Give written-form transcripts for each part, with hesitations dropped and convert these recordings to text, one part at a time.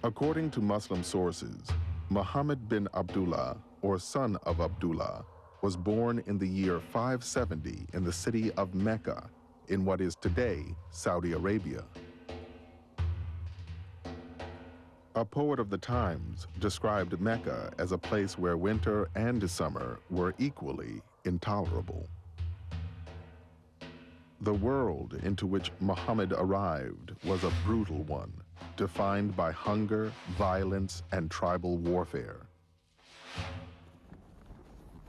According to Muslim sources, Muhammad bin Abdullah, or son of Abdullah, was born in the year 570 in the city of Mecca, in what is today Saudi Arabia. A poet of the times described Mecca as a place where winter and summer were equally intolerable. The world into which Muhammad arrived was a brutal one, defined by hunger, violence, and tribal warfare.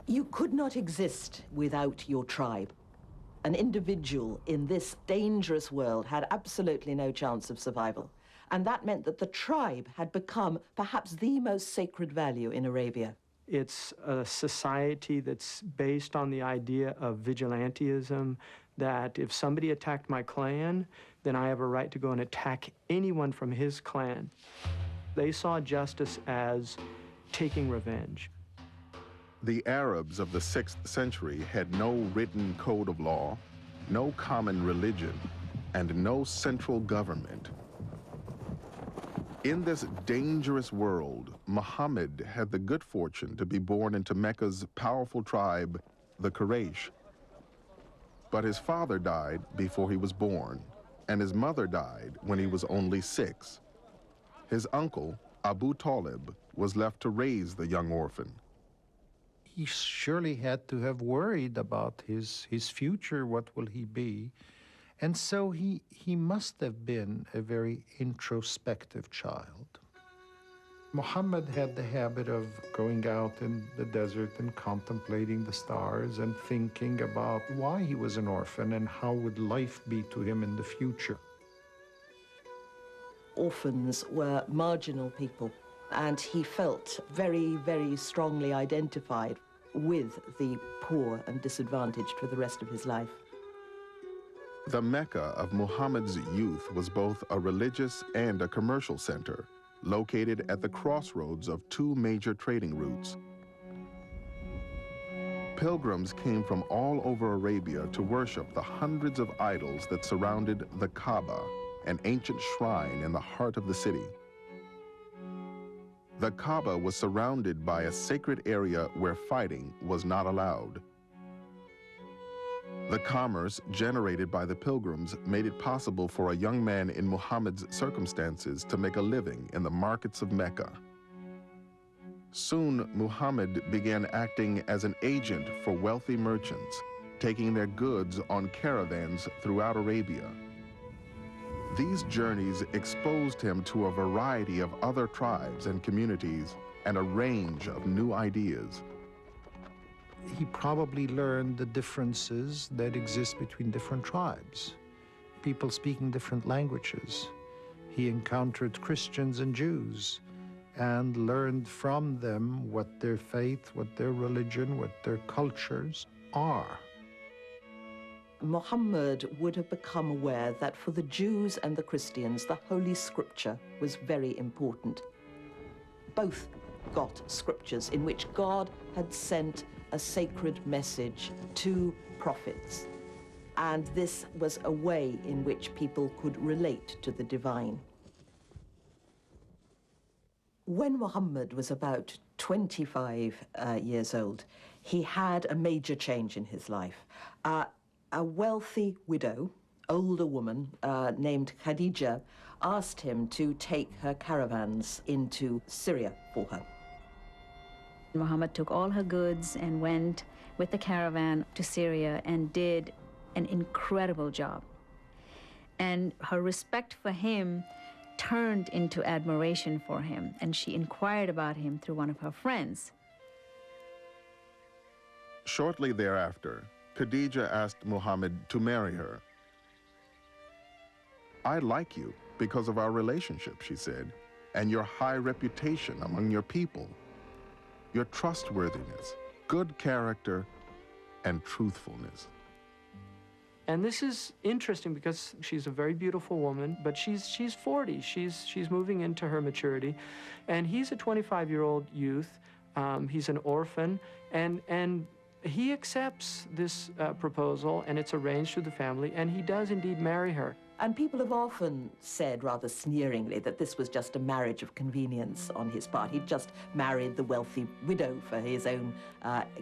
You could not exist without your tribe. An individual in this dangerous world had absolutely no chance of survival. And that meant that the tribe had become perhaps the most sacred value in Arabia. It's a society that's based on the idea of vigilantism, that if somebody attacked my clan, then I have a right to go and attack anyone from his clan. They saw justice as taking revenge. The Arabs of the 6th century had no written code of law, no common religion, and no central government. In this dangerous world, Muhammad had the good fortune to be born into Mecca's powerful tribe, the Quraysh. But his father died before he was born, and his mother died when he was only 6. His uncle, Abu Talib, was left to raise the young orphan. He surely had to have worried about his future, what will he be? And so he must have been a very introspective child. Muhammad had the habit of going out in the desert and contemplating the stars and thinking about why he was an orphan and how would life be to him in the future. Orphans were marginal people, and he felt very, very strongly identified with the poor and disadvantaged for the rest of his life. The Mecca of Muhammad's youth was both a religious and a commercial center, located at the crossroads of 2 major trading routes. Pilgrims came from all over Arabia to worship the hundreds of idols that surrounded the Kaaba, an ancient shrine in the heart of the city. The Kaaba was surrounded by a sacred area where fighting was not allowed. The commerce generated by the pilgrims made it possible for a young man in Muhammad's circumstances to make a living in the markets of Mecca. Soon, Muhammad began acting as an agent for wealthy merchants, taking their goods on caravans throughout Arabia. These journeys exposed him to a variety of other tribes and communities and a range of new ideas. He probably learned the differences that exist between different tribes, people speaking different languages. He encountered Christians and Jews and learned from them what their faith, what their religion, what their cultures are. Muhammad would have become aware that for the Jews and the Christians, the Holy Scripture was very important. Both got scriptures in which God had sent a sacred message to prophets. And this was a way in which people could relate to the divine. When Muhammad was about 25 years old, he had a major change in his life. A wealthy widow, older woman named Khadija, asked him to take her caravans into Syria for her. Muhammad took all her goods and went with the caravan to Syria and did an incredible job. And her respect for him turned into admiration for him, and she inquired about him through one of her friends. Shortly thereafter, Khadija asked Muhammad to marry her. "I like you because of our relationship," she said, "and your high reputation among your people, your trustworthiness, good character, and truthfulness." And this is interesting because she's a very beautiful woman, but she's 40. She's moving into her maturity, and he's a 25-year-old youth. He's an orphan, and he accepts this proposal, and it's arranged through the family, and he does indeed marry her. And people have often said, rather sneeringly, that this was just a marriage of convenience on his part. He'd just married the wealthy widow for his own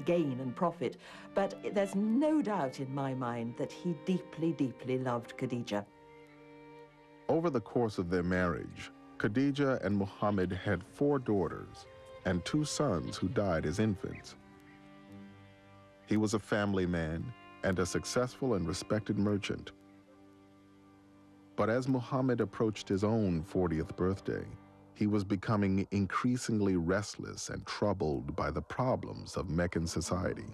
gain and profit. But there's no doubt in my mind that he deeply, deeply loved Khadija. Over the course of their marriage, Khadija and Mohammed had 4 daughters and 2 sons who died as infants. He was a family man and a successful and respected merchant. But as Mohammed approached his own 40th birthday, he was becoming increasingly restless and troubled by the problems of Meccan society.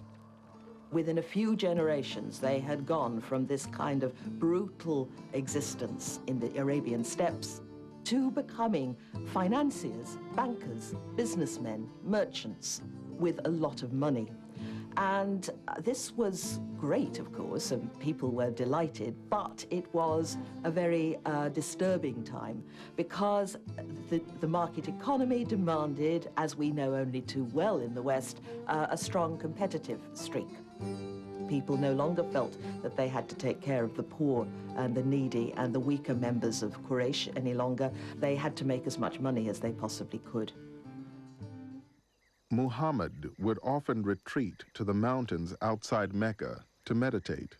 Within a few generations, they had gone from this kind of brutal existence in the Arabian steppes to becoming financiers, bankers, businessmen, merchants with a lot of money. And this was great, of course, and people were delighted, but it was a very disturbing time because the market economy demanded, as we know only too well in the West, a strong competitive streak. People no longer felt that they had to take care of the poor and the needy and the weaker members of Quraysh any longer. They had to make as much money as they possibly could. Muhammad would often retreat to the mountains outside Mecca to meditate.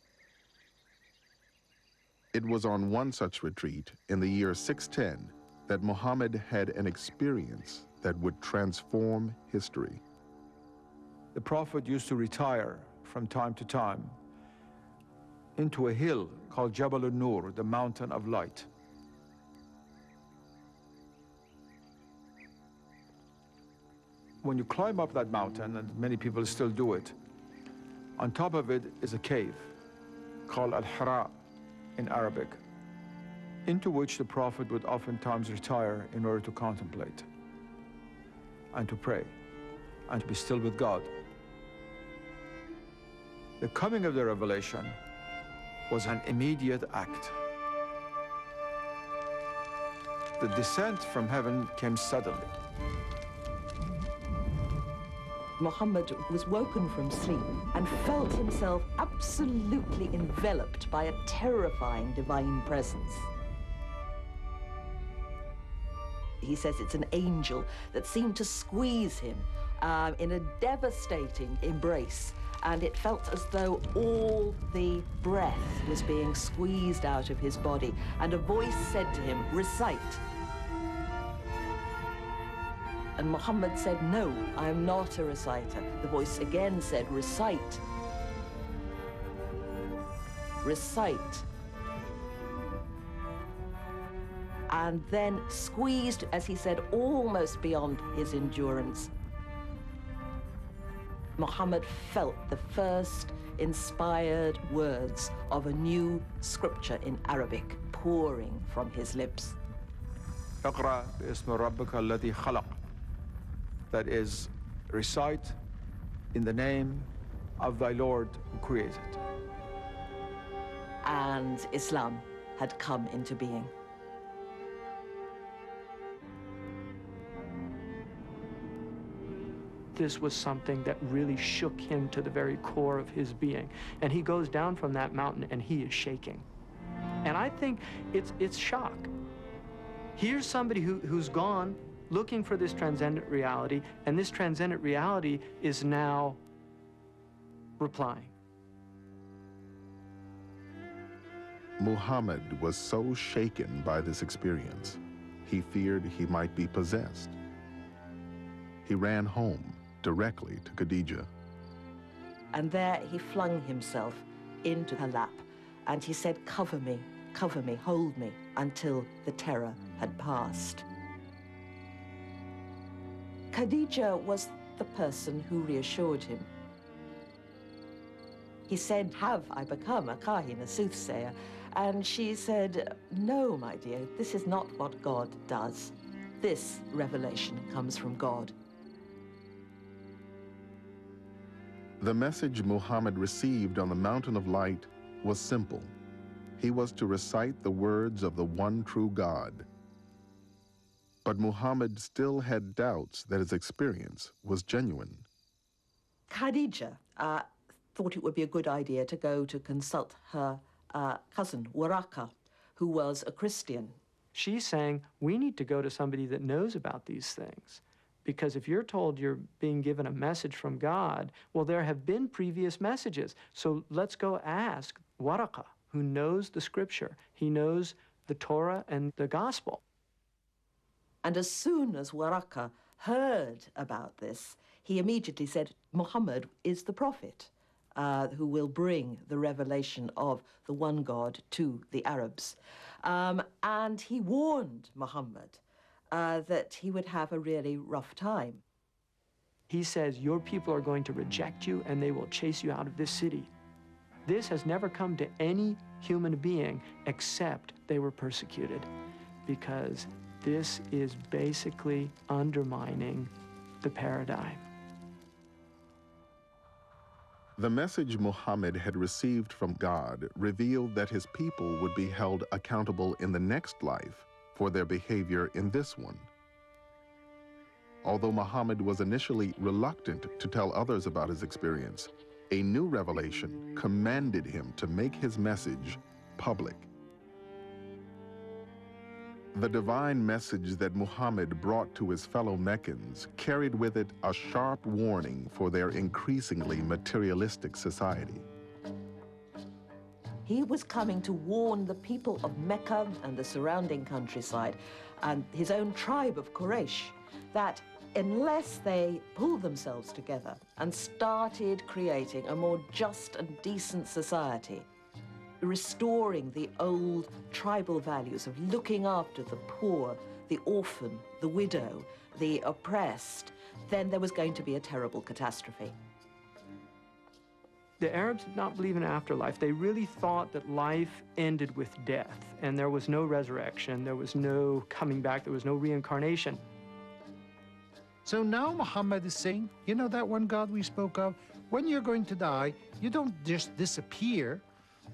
It was on one such retreat in the year 610 that Muhammad had an experience that would transform history. The Prophet used to retire from time to time into a hill called Jabal al-Nur, the mountain of light. When you climb up that mountain, and many people still do it, on top of it is a cave called Al-Hira in Arabic, into which the Prophet would oftentimes retire in order to contemplate and to pray and to be still with God. The coming of the revelation was an immediate act. The descent from heaven came suddenly. Muhammad was woken from sleep and felt himself absolutely enveloped by a terrifying divine presence. He says it's an angel that seemed to squeeze him in a devastating embrace, and it felt as though all the breath was being squeezed out of his body, and a voice said to him, "Recite." And Muhammad said, "No, I am not a reciter." The voice again said, "Recite. Recite." And then squeezed, as he said, almost beyond his endurance, Muhammad felt the first inspired words of a new scripture in Arabic pouring from his lips. اقرأ باسم ربك الذي خلق. That is, recite in the name of thy Lord who created. And Islam had come into being. This was something that really shook him to the very core of his being. And he goes down from that mountain and he is shaking. And I think it's shock. Here's somebody who's gone looking for this transcendent reality, and this transcendent reality is now replying. Muhammad was so shaken by this experience, he feared he might be possessed. He ran home directly to Khadija. And there he flung himself into her lap, and he said, cover me, hold me," until the terror had passed. Khadija was the person who reassured him. He said, "Have I become a kahin, a soothsayer?" And she said, "No, my dear, this is not what God does. This revelation comes from God." The message Muhammad received on the Mountain of Light was simple. He was to recite the words of the one true God. But Muhammad still had doubts that his experience was genuine. Khadija thought it would be a good idea to go to consult her cousin, Waraka, who was a Christian. She's saying, we need to go to somebody that knows about these things. Because if you're told you're being given a message from God, well, there have been previous messages. So let's go ask Waraqah, who knows the scripture. He knows the Torah and the gospel. And as soon as Waraqah heard about this, he immediately said, Muhammad is the prophet who will bring the revelation of the one God to the Arabs. And he warned Muhammad that he would have a really rough time. He says, your people are going to reject you and they will chase you out of this city. This has never come to any human being except they were persecuted, because this is basically undermining the paradigm. The message Muhammad had received from God revealed that his people would be held accountable in the next life for their behavior in this one. Although Muhammad was initially reluctant to tell others about his experience, a new revelation commanded him to make his message public. The divine message that Muhammad brought to his fellow Meccans carried with it a sharp warning for their increasingly materialistic society. He was coming to warn the people of Mecca and the surrounding countryside and his own tribe of Quraysh that unless they pulled themselves together and started creating a more just and decent society, restoring the old tribal values of looking after the poor, the orphan, the widow, the oppressed, then there was going to be a terrible catastrophe. The Arabs did not believe in afterlife. They really thought that life ended with death, and there was no resurrection, there was no coming back, there was no reincarnation. So now Muhammad is saying, you know that one God we spoke of? When you're going to die, you don't just disappear,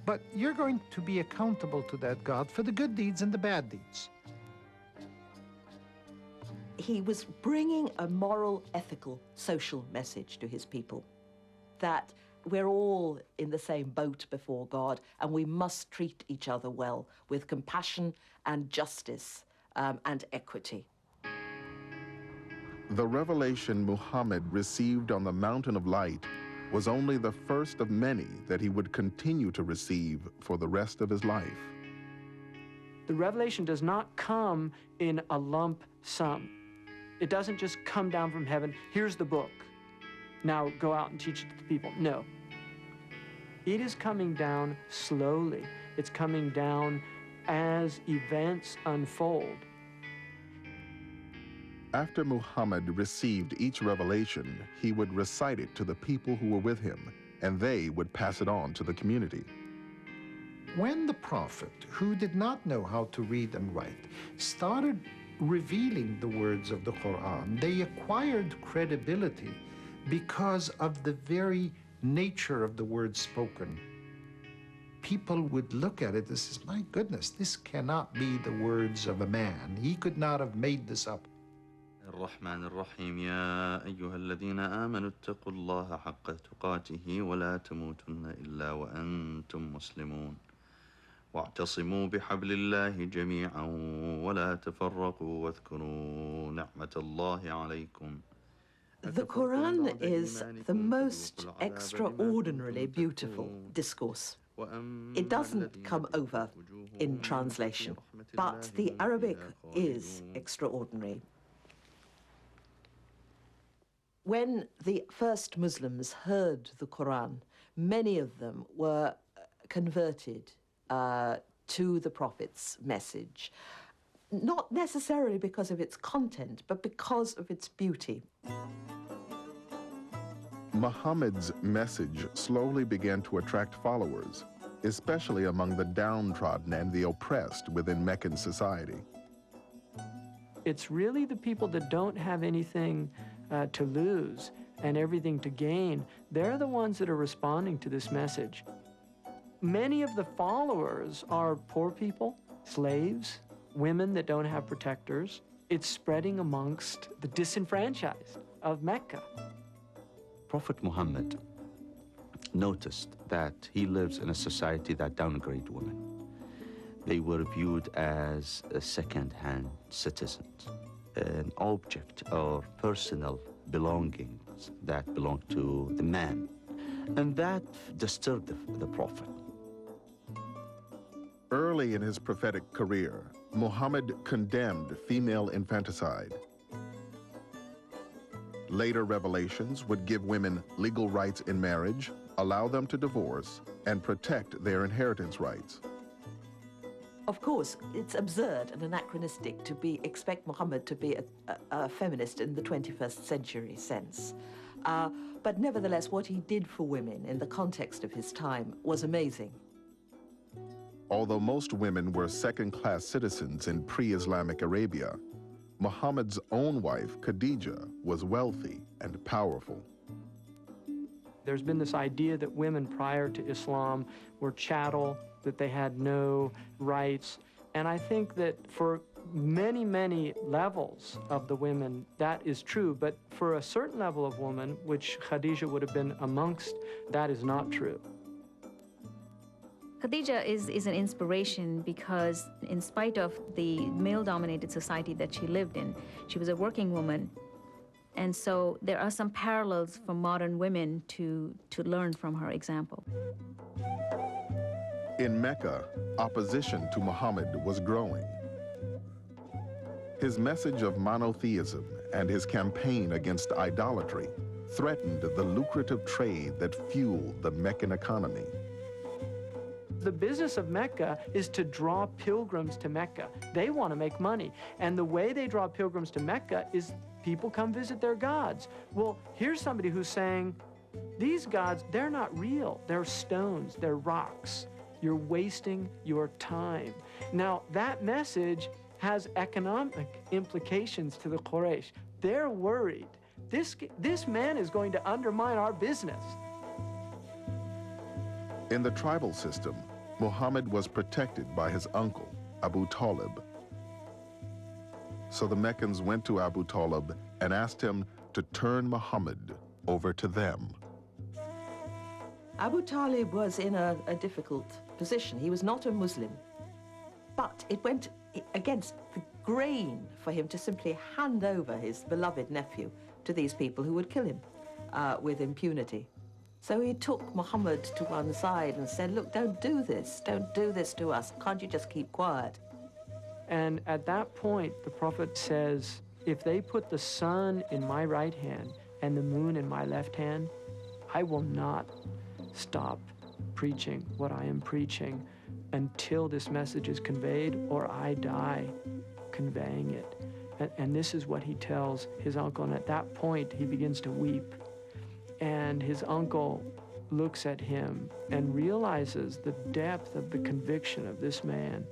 but you're going to be accountable to that God for the good deeds and the bad deeds. He was bringing a moral, ethical, social message to his people, that we're all in the same boat before God, and we must treat each other well with compassion and justice and equity. The revelation Muhammad received on the Mountain of Light was only the first of many that he would continue to receive for the rest of his life. The revelation does not come in a lump sum. It doesn't just come down from heaven, here's the book, now go out and teach it to the people. No. It is coming down slowly. It's coming down as events unfold. After Muhammad received each revelation, he would recite it to the people who were with him, and they would pass it on to the community. When the prophet, who did not know how to read and write, started revealing the words of the Quran, they acquired credibility because of the very nature of the words spoken. People would look at it and say, my goodness, this cannot be the words of a man. He could not have made this up. الرحمن الرحيم يا أيها الذين آمنوا اتقوا الله حق تقاته ولا تموتن إلا وأنتم مسلمون واعتصموا بحبل الله جميعا ولا تفرقوا واذكروا نعمة الله عليكم. The Quran is the most extraordinarily beautiful discourse. It doesn't come over in translation, but the Arabic is extraordinary. When the first Muslims heard the Quran, many of them were converted to the Prophet's message, not necessarily because of its content, but because of its beauty. Muhammad's message slowly began to attract followers, especially among the downtrodden and the oppressed within Meccan society. It's really the people that don't have anything to lose and everything to gain. They're the ones that are responding to this message. Many of the followers are poor people, slaves, women that don't have protectors. It's spreading amongst the disenfranchised of Mecca. Prophet Muhammad noticed that he lives in a society that downgrades women. They were viewed as second-hand citizens, an object or personal belongings that belonged to the man. And that disturbed the Prophet. Early in his prophetic career, Muhammad condemned female infanticide. Later revelations would give women legal rights in marriage, allow them to divorce, and protect their inheritance rights. Of course, it's absurd and anachronistic to expect Muhammad to be a feminist in the 21st century sense. But nevertheless, what he did for women in the context of his time was amazing. Although most women were second-class citizens in pre-Islamic Arabia, Muhammad's own wife, Khadija, was wealthy and powerful. There's been this idea that women prior to Islam were chattel, that they had no rights. And I think that for many, many levels of the women, that is true. But for a certain level of woman, which Khadija would have been amongst, that is not true. Khadija is an inspiration because in spite of the male-dominated society that she lived in, she was a working woman. And so there are some parallels for modern women to learn from her example. In Mecca, opposition to Muhammad was growing. His message of monotheism and his campaign against idolatry threatened the lucrative trade that fueled the Meccan economy. The business of Mecca is to draw pilgrims to Mecca. They want to make money. And the way they draw pilgrims to Mecca is people come visit their gods. Well, here's somebody who's saying, these gods, they're not real. They're stones, they're rocks. You're wasting your time. Now, that message has economic implications to the Quraysh. They're worried. This man is going to undermine our business. In the tribal system, Muhammad was protected by his uncle, Abu Talib. So the Meccans went to Abu Talib and asked him to turn Muhammad over to them. Abu Talib was in a difficult position. He was not a Muslim. But it went against the grain for him to simply hand over his beloved nephew to these people who would kill him with impunity. So he took Muhammad to one side and said, look, don't do this. Don't do this to us. Can't you just keep quiet? And at that point, the Prophet says, if they put the sun in my right hand and the moon in my left hand, I will not stop preaching what I am preaching until this message is conveyed or I die conveying it. And this is what he tells his uncle. And at that point, he begins to weep. And his uncle looks at him and realizes the depth of the conviction of this man.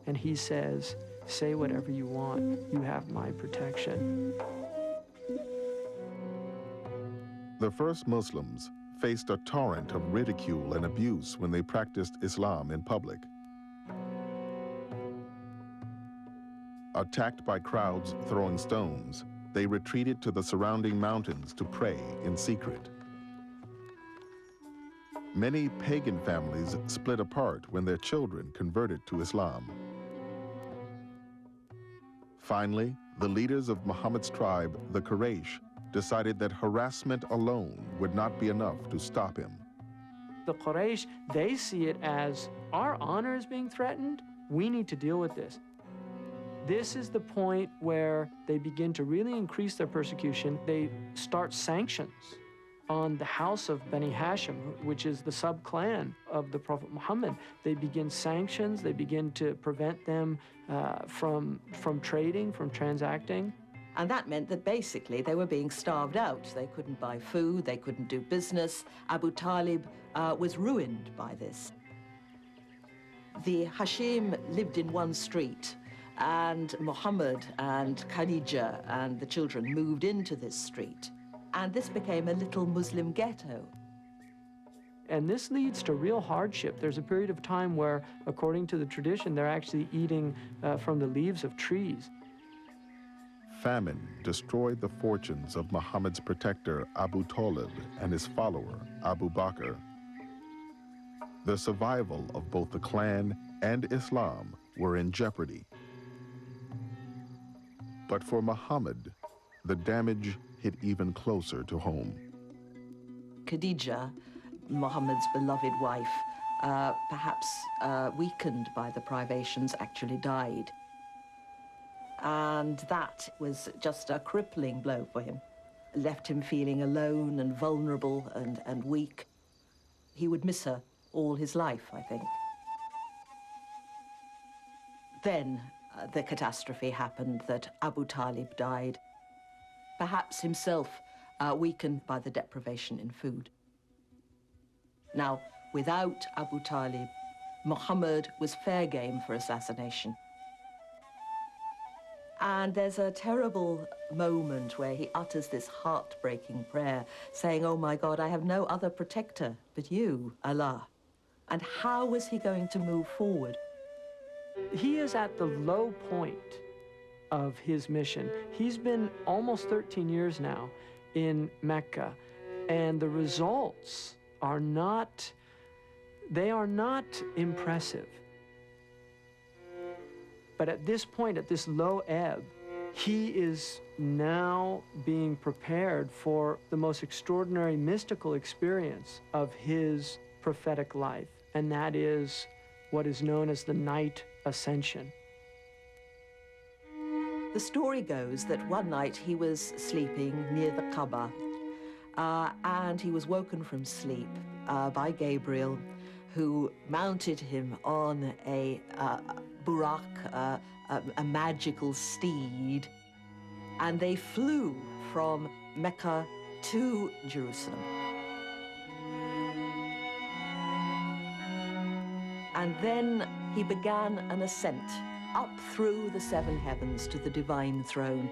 And he says, say whatever you want. You have my protection. The first Muslims faced a torrent of ridicule and abuse when they practiced Islam in public. Attacked by crowds throwing stones, they retreated to the surrounding mountains to pray in secret. Many pagan families split apart when their children converted to Islam. Finally, the leaders of Muhammad's tribe, the Quraysh, decided that harassment alone would not be enough to stop him. The Quraysh, they see it as our honor is being threatened. We need to deal with this. This is the point where they begin to really increase their persecution. They start sanctions on the house of Bani Hashim, which is the sub-clan of the Prophet Muhammad. They begin sanctions. They begin to prevent them from trading, from transacting. And that meant that basically they were being starved out. They couldn't buy food, they couldn't do business. Abu Talib was ruined by this. The Hashim lived in one street, and Muhammad and Khadija and the children moved into this street. And this became a little Muslim ghetto. And this leads to real hardship. There's a period of time where, according to the tradition, they're actually eating from the leaves of trees. Famine destroyed the fortunes of Muhammad's protector, Abu Talib, and his follower, Abu Bakr. The survival of both the clan and Islam were in jeopardy. But for Muhammad, the damage hit even closer to home. Khadija, Muhammad's beloved wife, perhaps weakened by the privations, actually died. And that was just a crippling blow for him. Left him feeling alone and vulnerable and weak. He would miss her all his life, I think. Then the catastrophe happened that Abu Talib died, perhaps himself weakened by the deprivation in food. Now, without Abu Talib, Muhammad was fair game for assassination. And there's a terrible moment where he utters this heartbreaking prayer, saying, "Oh my God, I have no other protector but you, Allah." And how was he going to move forward? He is at the low point of his mission. He's been almost 13 years now in Mecca, and the results are not, they are not impressive. But at this point, at this low ebb, he is now being prepared for the most extraordinary mystical experience of his prophetic life, and that is what is known as the night ascension. The story goes that one night he was sleeping near the Kaaba, and he was woken from sleep by Gabriel, who mounted him on a burak, a magical steed, and they flew from Mecca to Jerusalem. And then he began an ascent up through the seven heavens to the divine throne.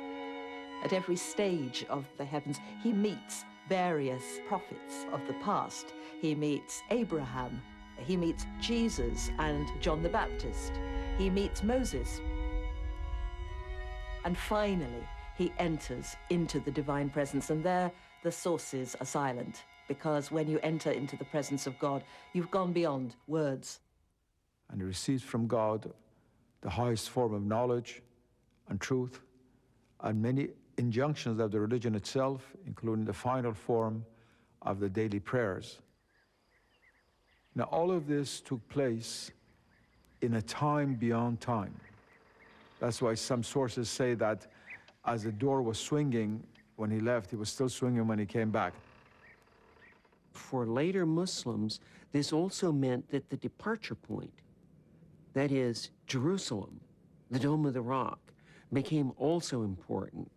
At every stage of the heavens, he meets various prophets of the past. He meets Abraham, he meets Jesus and John the Baptist, he meets Moses. And finally, he enters into the divine presence, and there the sources are silent, because when you enter into the presence of God, you've gone beyond words. And he receives from God the highest form of knowledge and truth, and many injunctions of the religion itself, including the final form of the daily prayers. Now, all of this took place in a time beyond time. That's why some sources say that as the door was swinging when he left, he was still swinging when he came back. For later Muslims, this also meant that the departure point, that is, Jerusalem, the Dome of the Rock, became also important.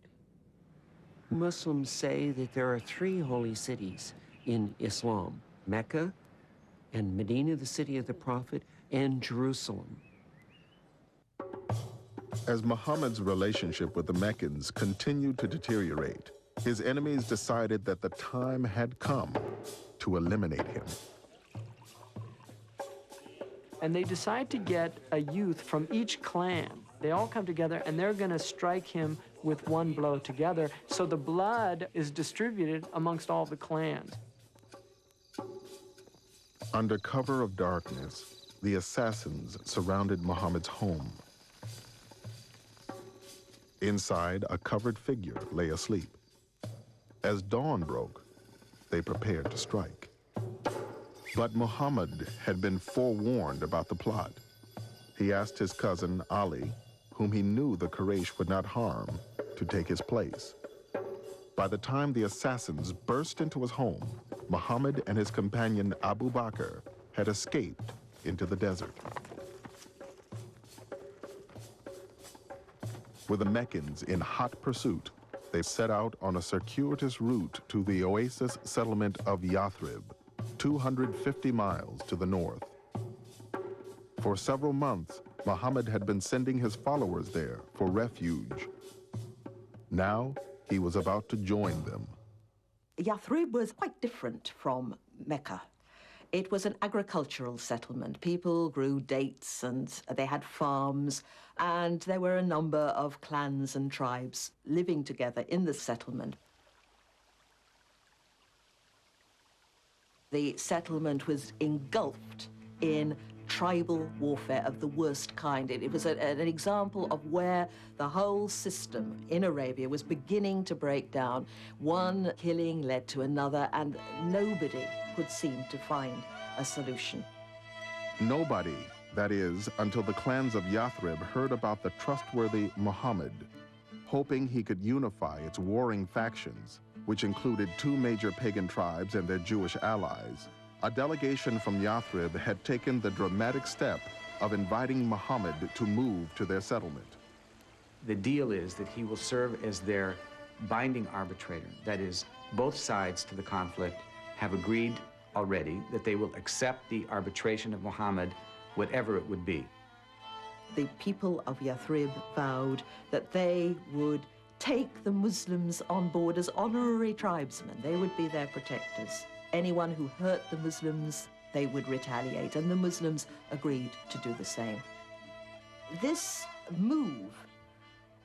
Muslims say that there are three holy cities in Islam: Mecca, and Medina, the city of the Prophet, and Jerusalem. As Muhammad's relationship with the Meccans continued to deteriorate, his enemies decided that the time had come to eliminate him. And they decide to get a youth from each clan. They all come together, and they're going to strike him with one blow together, so the blood is distributed amongst all the clans. Under cover of darkness, the assassins surrounded Muhammad's home. Inside, a covered figure lay asleep. As dawn broke, they prepared to strike. But Muhammad had been forewarned about the plot. He asked his cousin Ali, whom he knew the Quraysh would not harm, to take his place. By the time the assassins burst into his home, Muhammad and his companion Abu Bakr had escaped into the desert. With the Meccans in hot pursuit, they set out on a circuitous route to the oasis settlement of Yathrib, 250 miles to the north. For several months, Muhammad had been sending his followers there for refuge. Now, he was about to join them. Yathrib was quite different from Mecca. It was an agricultural settlement. People grew dates and they had farms, and there were a number of clans and tribes living together in the settlement. The settlement was engulfed in tribal warfare of the worst kind. It was an example of where the whole system in Arabia was beginning to break down. One killing led to another, and nobody could seem to find a solution. Nobody, that is, until the clans of Yathrib heard about the trustworthy Muhammad, hoping he could unify its warring factions, which included two major pagan tribes and their Jewish allies. A delegation from Yathrib had taken the dramatic step of inviting Muhammad to move to their settlement. The deal is that he will serve as their binding arbitrator. That is, both sides to the conflict have agreed already that they will accept the arbitration of Muhammad, whatever it would be. The people of Yathrib vowed that they would take the Muslims on board as honorary tribesmen. They would be their protectors. Anyone who hurt the Muslims, they would retaliate, and the Muslims agreed to do the same. This move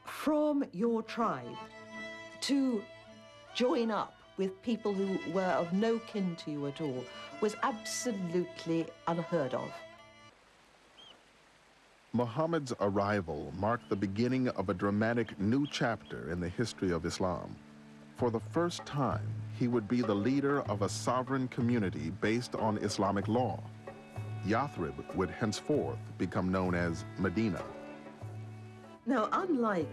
from your tribe to join up with people who were of no kin to you at all was absolutely unheard of. Muhammad's arrival marked the beginning of a dramatic new chapter in the history of Islam. For the first time, he would be the leader of a sovereign community based on Islamic law. Yathrib would henceforth become known as Medina. Now, unlike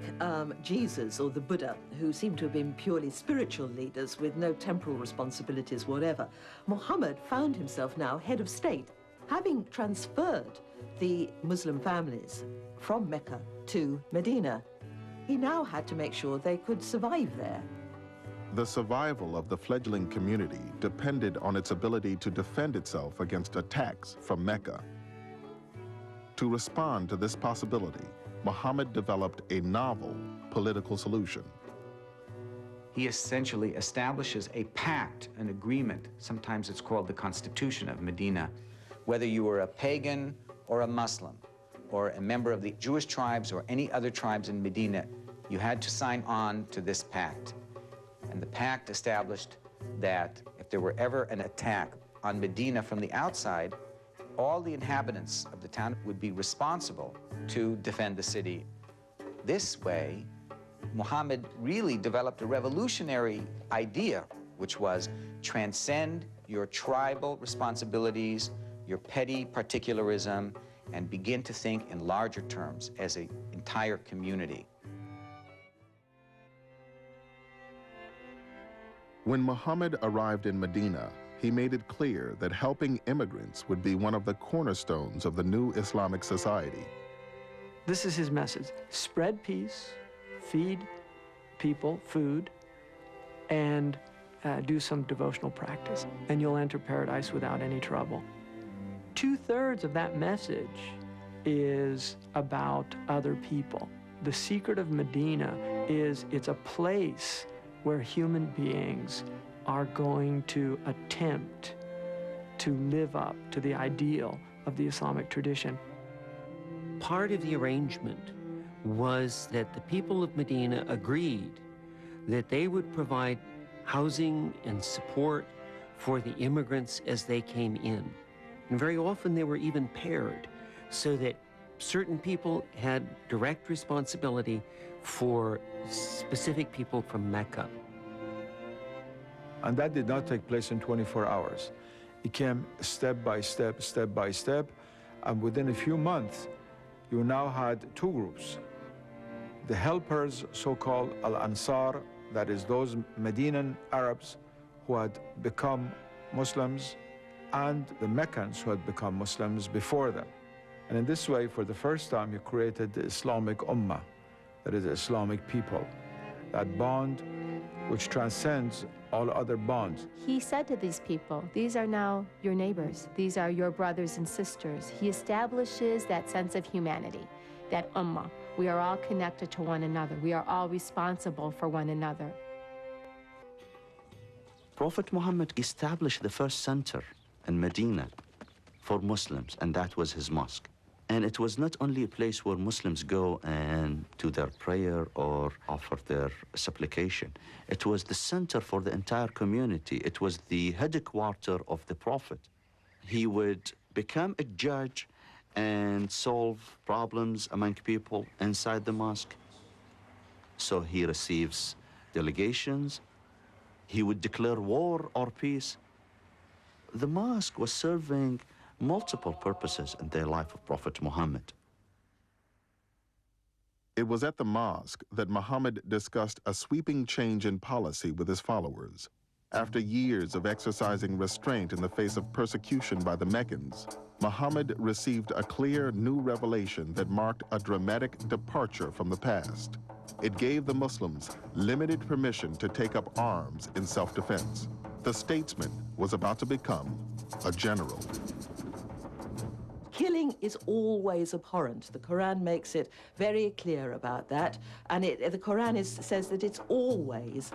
Jesus or the Buddha, who seem to have been purely spiritual leaders with no temporal responsibilities whatever, Muhammad found himself now head of state, having transferred the Muslim families from Mecca to Medina. He now had to make sure they could survive there. The survival of the fledgling community depended on its ability to defend itself against attacks from Mecca. To respond to this possibility, Muhammad developed a novel political solution. He essentially establishes a pact, an agreement. Sometimes it's called the Constitution of Medina. Whether you were a pagan or a Muslim, or a member of the Jewish tribes or any other tribes in Medina, you had to sign on to this pact. And the pact established that if there were ever an attack on Medina from the outside, all the inhabitants of the town would be responsible to defend the city. This way, Muhammad really developed a revolutionary idea, which was transcend your tribal responsibilities, your petty particularism, and begin to think in larger terms as an entire community. When Muhammad arrived in Medina, he made it clear that helping immigrants would be one of the cornerstones of the new Islamic society. This is his message: spread peace, feed people food, and do some devotional practice, and you'll enter paradise without any trouble. 2/3 of that message is about other people. The secret of Medina is it's a place where human beings are going to attempt to live up to the ideal of the Islamic tradition. Part of the arrangement was that the people of Medina agreed that they would provide housing and support for the immigrants as they came in. And very often they were even paired, so that certain people had direct responsibility for specific people from Mecca. And that did not take place in 24 hours. It came step by step, and within a few months, you now had two groups. The helpers, so-called Al-Ansar, that is those Medinan Arabs who had become Muslims, and the Meccans who had become Muslims before them. And in this way, for the first time, you created the Islamic Ummah, that is the Islamic people, that bond which transcends all other bonds. He said to these people, these are now your neighbors. These are your brothers and sisters. He establishes that sense of humanity, that ummah. We are all connected to one another. We are all responsible for one another. Prophet Muhammad established the first center in Medina for Muslims, and that was his mosque. And it was not only a place where Muslims go and do their prayer or offer their supplication. It was the center for the entire community. It was the headquarters of the Prophet. He would become a judge and solve problems among people inside the mosque. So he receives delegations. He would declare war or peace. The mosque was serving multiple purposes in the life of Prophet Muhammad. It was at the mosque that Muhammad discussed a sweeping change in policy with his followers. After years of exercising restraint in the face of persecution by the Meccans, Muhammad received a clear new revelation that marked a dramatic departure from the past. It gave the Muslims limited permission to take up arms in self-defense. The statesman was about to become a general. Killing is always abhorrent. The Quran makes it very clear about that. And the Quran says that it's always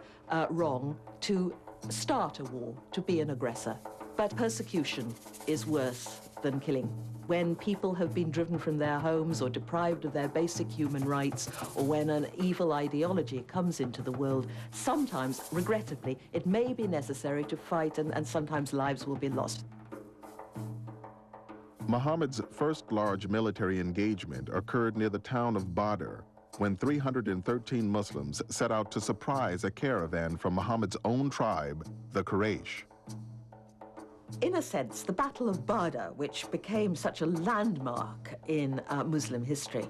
wrong to start a war, to be an aggressor. But persecution is worse than killing. When people have been driven from their homes or deprived of their basic human rights, or when an evil ideology comes into the world, sometimes, regrettably, it may be necessary to fight, and sometimes lives will be lost. Muhammad's first large military engagement occurred near the town of Badr, when 313 Muslims set out to surprise a caravan from Muhammad's own tribe, the Quraysh. In a sense, the Battle of Badr, which became such a landmark in Muslim history,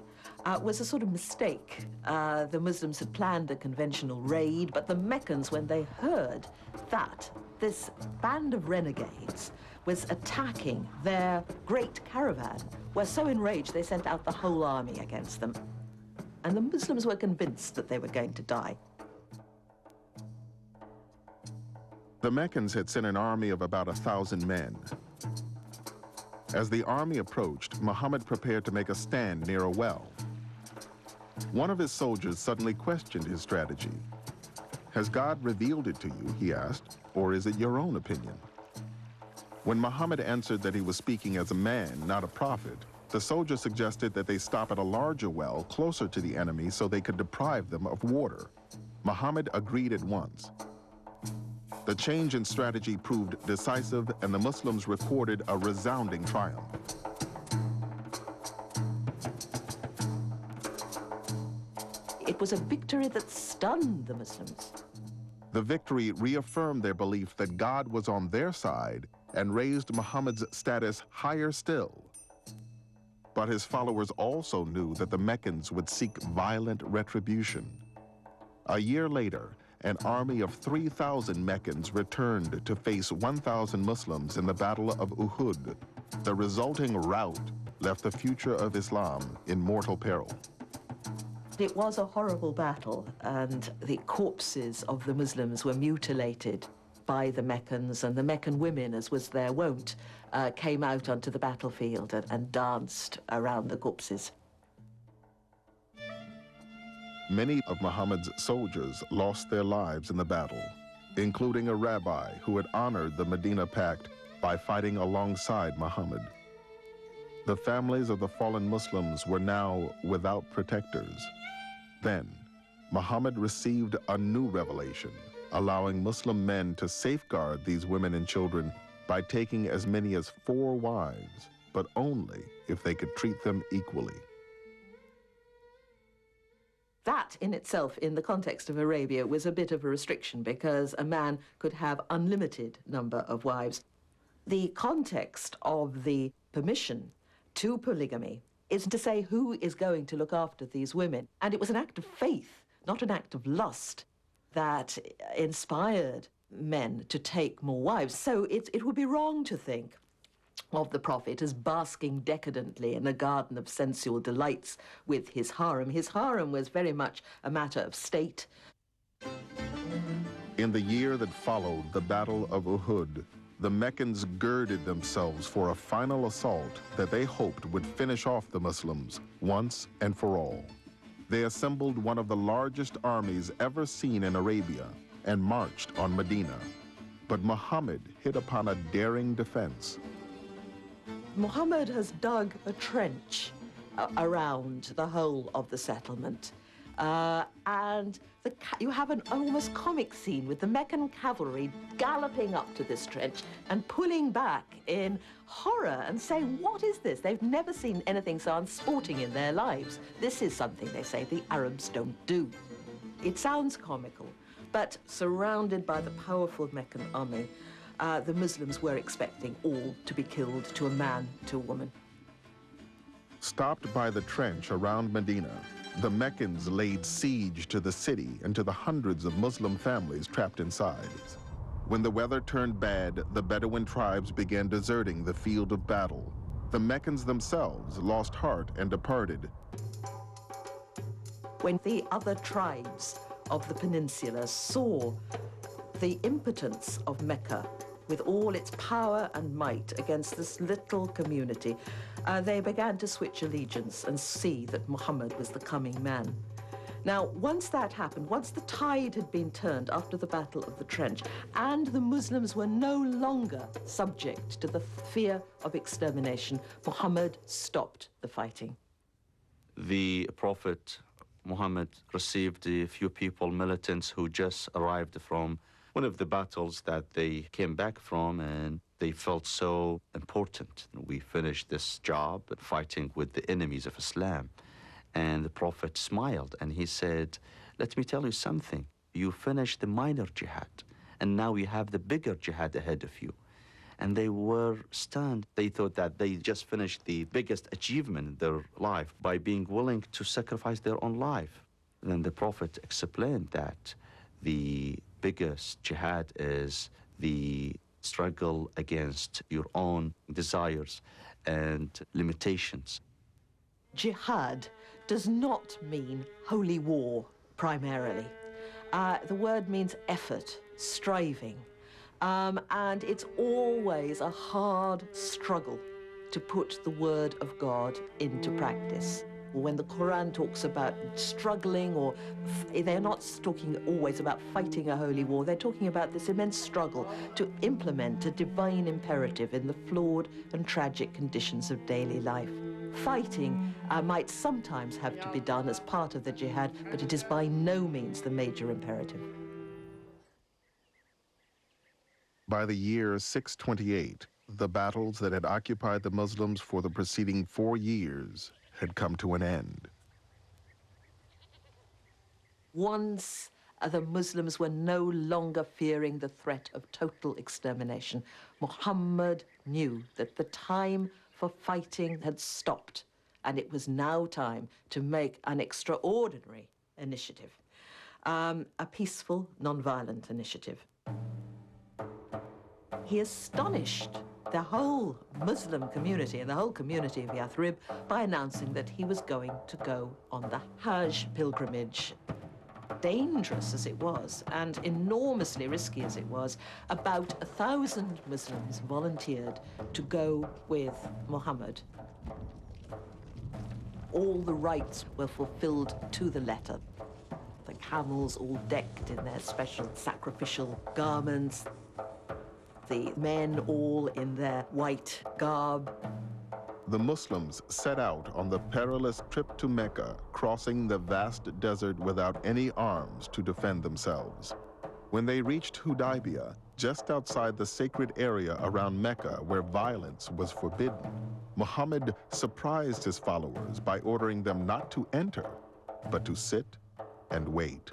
was a sort of mistake. The Muslims had planned a conventional raid, but the Meccans, when they heard that this band of renegades was attacking their great caravan, were so enraged they sent out the whole army against them. And the Muslims were convinced that they were going to die. The Meccans had sent an army of about 1,000 men. As the army approached, Muhammad prepared to make a stand near a well. One of his soldiers suddenly questioned his strategy. "Has God revealed it to you," he asked, "or is it your own opinion?" When Muhammad answered that he was speaking as a man, not a prophet, the soldier suggested that they stop at a larger well closer to the enemy so they could deprive them of water. Muhammad agreed at once. The change in strategy proved decisive, and the Muslims recorded a resounding triumph. It was a victory that stunned the Muslims. The victory reaffirmed their belief that God was on their side and raised Muhammad's status higher still. But his followers also knew that the Meccans would seek violent retribution. A year later, an army of 3,000 Meccans returned to face 1,000 Muslims in the Battle of Uhud. The resulting rout left the future of Islam in mortal peril. It was a horrible battle, and the corpses of the Muslims were mutilated by the Meccans, and the Meccan women, as was their wont, came out onto the battlefield and danced around the corpses. Many of Muhammad's soldiers lost their lives in the battle, including a rabbi who had honored the Medina Pact by fighting alongside Muhammad. The families of the fallen Muslims were now without protectors. Then, Muhammad received a new revelation, allowing Muslim men to safeguard these women and children by taking as many as 4 wives, but only if they could treat them equally. That in itself, in the context of Arabia, was a bit of a restriction because a man could have unlimited number of wives. The context of the permission to polygamy is to say who is going to look after these women. And it was an act of faith, not an act of lust, that inspired men to take more wives. So it would be wrong to think of the Prophet as basking decadently in a garden of sensual delights with his harem. His harem was very much a matter of state. In the year that followed the Battle of Uhud, the Meccans girded themselves for a final assault that they hoped would finish off the Muslims once and for all. They assembled one of the largest armies ever seen in Arabia and marched on Medina. But Muhammad hit upon a daring defense. Muhammad has dug a trench around the whole of the settlement. And you have an almost comic scene with the Meccan cavalry galloping up to this trench and pulling back in horror and saying, what is this? They've never seen anything so unsporting in their lives. This is something, they say, the Arabs don't do. It sounds comical, but surrounded by the powerful Meccan army, the Muslims were expecting all to be killed, to a man, to a woman. Stopped by the trench around Medina, the Meccans laid siege to the city and to the hundreds of Muslim families trapped inside. When the weather turned bad, the Bedouin tribes began deserting the field of battle. The Meccans themselves lost heart and departed. When the other tribes of the peninsula saw the impotence of Mecca with all its power and might against this little community, they began to switch allegiance and see that Muhammad was the coming man. Now, once that happened, once the tide had been turned after the Battle of the Trench, and the Muslims were no longer subject to the fear of extermination, Muhammad stopped the fighting. The Prophet Muhammad received a few people, militants, who just arrived from one of the battles that they came back from, and they felt so important. We finished this job fighting with the enemies of Islam. And the Prophet smiled and he said, let me tell you something. You finished the minor jihad, and now you have the bigger jihad ahead of you. And they were stunned. They thought that they just finished the biggest achievement in their life by being willing to sacrifice their own life. Then the Prophet explained that the biggest jihad is the struggle against your own desires and limitations. Jihad does not mean holy war, primarily. The word means effort, striving, and it's always a hard struggle to put the word of God into practice. When the Quran talks about struggling, or they're not talking always about fighting a holy war, they're talking about this immense struggle to implement a divine imperative in the flawed and tragic conditions of daily life. Fighting might sometimes have to be done as part of the jihad, but it is by no means the major imperative. By the year 628, the battles that had occupied the Muslims for the preceding 4 years had come to an end. Once the Muslims were no longer fearing the threat of total extermination, Muhammad knew that the time for fighting had stopped, and it was now time to make an extraordinary initiative, a peaceful, non-violent initiative. He astonished the whole Muslim community and the whole community of Yathrib by announcing that he was going to go on the Hajj pilgrimage. Dangerous as it was, and enormously risky as it was, about 1,000 Muslims volunteered to go with Muhammad. All the rites were fulfilled to the letter. The camels all decked in their special sacrificial garments, the men all in their white garb. The Muslims set out on the perilous trip to Mecca, crossing the vast desert without any arms to defend themselves. When they reached Hudaybiyah, just outside the sacred area around Mecca where violence was forbidden, Muhammad surprised his followers by ordering them not to enter, but to sit and wait.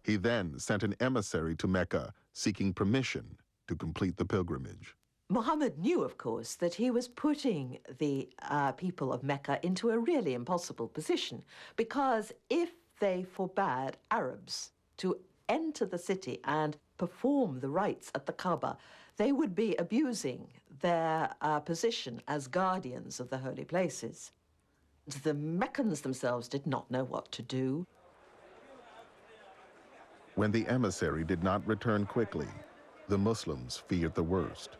He then sent an emissary to Mecca seeking permission to complete the pilgrimage. Muhammad knew, of course, that he was putting the people of Mecca into a really impossible position, because if they forbade Arabs to enter the city and perform the rites at the Kaaba, they would be abusing their position as guardians of the holy places. The Meccans themselves did not know what to do. When the emissary did not return quickly, the Muslims feared the worst.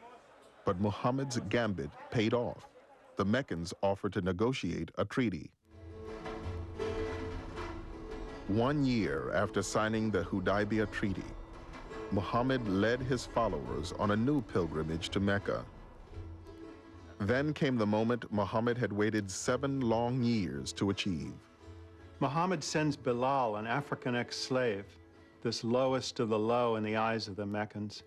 But Muhammad's gambit paid off. The Meccans offered to negotiate a treaty. 1 year after signing the Hudaybiyah Treaty, Muhammad led his followers on a new pilgrimage to Mecca. Then came the moment Muhammad had waited 7 long years to achieve. Muhammad sends Bilal, an African ex-slave, this lowest of the low in the eyes of the Meccans,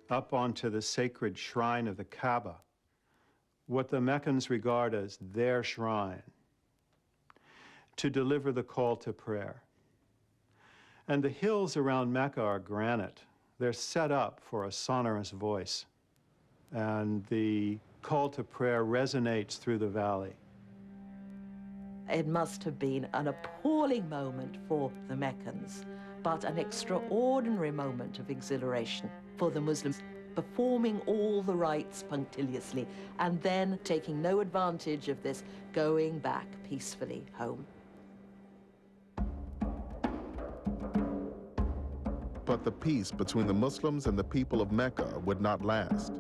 up onto the sacred shrine of the Kaaba, what the Meccans regard as their shrine, to deliver the call to prayer. And the hills around Mecca are granite. They're set up for a sonorous voice. And the call to prayer resonates through the valley. It must have been an appalling moment for the Meccans, but an extraordinary moment of exhilaration for the Muslims, performing all the rites punctiliously and then taking no advantage of this, going back peacefully home. But the peace between the Muslims and the people of Mecca would not last.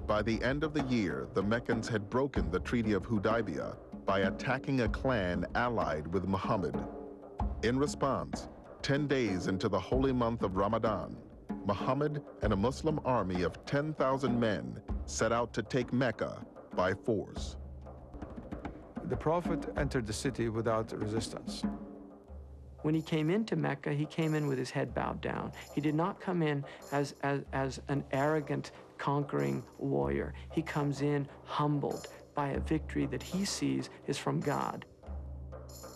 By the end of the year, the Meccans had broken the Treaty of Hudaybiyah by attacking a clan allied with Muhammad. In response, 10 days into the holy month of Ramadan, Muhammad and a Muslim army of 10,000 men set out to take Mecca by force. The Prophet entered the city without resistance. When he came into Mecca, he came in with his head bowed down. He did not come in as an arrogant, conquering warrior. He comes in humbled by a victory that he sees is from God.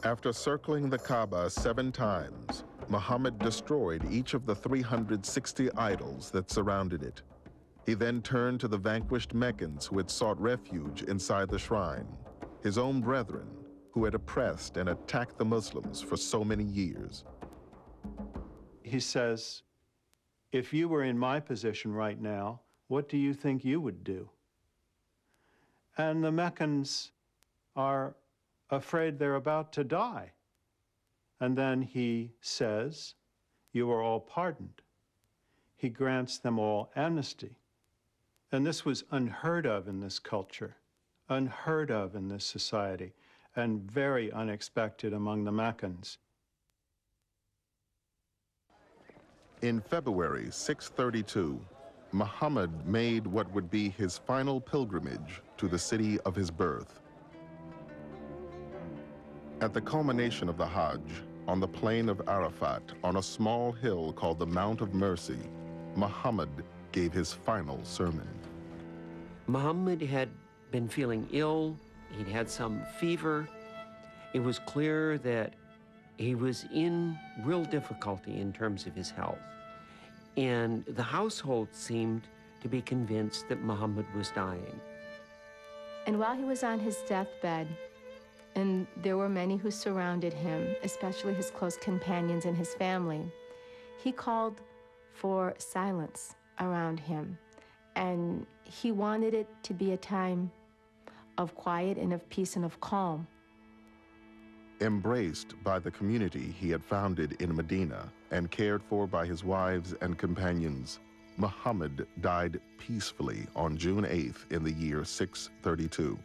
After circling the Kaaba 7 times, Muhammad destroyed each of the 360 idols that surrounded it. He then turned to the vanquished Meccans who had sought refuge inside the shrine, his own brethren who had oppressed and attacked the Muslims for so many years. He says, if you were in my position right now, what do you think you would do? And the Meccans are afraid they're about to die. And then he says, you are all pardoned. He grants them all amnesty. And this was unheard of in this culture, unheard of in this society, and very unexpected among the Meccans. In February 632, Muhammad made what would be his final pilgrimage to the city of his birth. At the culmination of the Hajj, on the plain of Arafat, on a small hill called the Mount of Mercy, Muhammad gave his final sermon. Muhammad had been feeling ill. He'd had some fever. It was clear that he was in real difficulty in terms of his health. And the household seemed to be convinced that Muhammad was dying. And while he was on his deathbed, and there were many who surrounded him, especially his close companions and his family, he called for silence around him. And he wanted it to be a time of quiet and of peace and of calm. Embraced by the community he had founded in Medina and cared for by his wives and companions, Muhammad died peacefully on June 8th in the year 632.